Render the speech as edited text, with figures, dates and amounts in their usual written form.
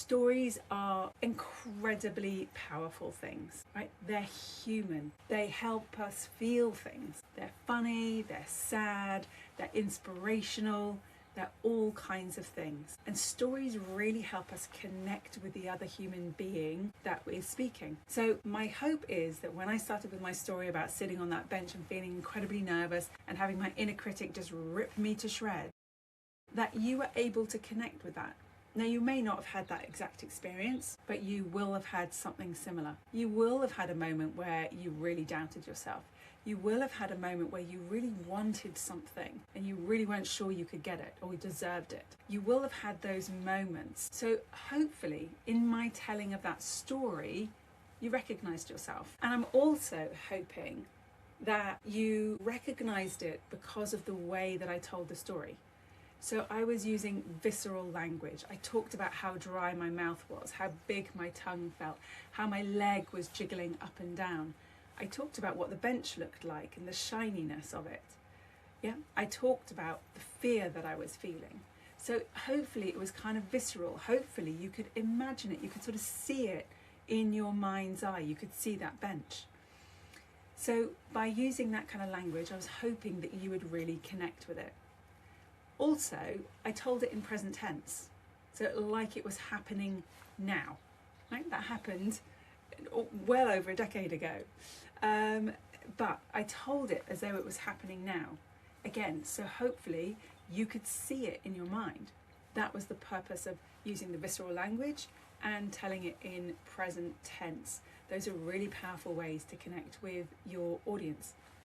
Stories are incredibly powerful things, right? They're human. They help us feel things. They're funny, they're sad, they're inspirational, they're all kinds of things. And stories really help us connect with the other human being that is speaking. So my hope is that when I started with my story about sitting on that bench and feeling incredibly nervous and having my inner critic just rip me to shreds, that you were able to connect with that. Now, you may not have had that exact experience, but you will have had something similar. You will have had a moment where you really doubted yourself. You will have had a moment where you really wanted something and you really weren't sure you could get it or you deserved it. You will have had those moments. So hopefully, in my telling of that story, you recognized yourself. And I'm also hoping that you recognized it because of the way that I told the story. So I was using visceral language. I talked about how dry my mouth was, how big my tongue felt, how my leg was jiggling up and down. I talked about what the bench looked like and the shininess of it. Yeah, I talked about the fear that I was feeling. So hopefully it was kind of visceral. Hopefully you could imagine it. You could sort of see it in your mind's eye. You could see that bench. So by using that kind of language, I was hoping that you would really connect with it. Also, I told it in present tense, so like it was happening now. Right? That happened well over a decade ago. But I told it as though it was happening now. Again, so hopefully you could see it in your mind. That was the purpose of using the visceral language and telling it in present tense. Those are really powerful ways to connect with your audience.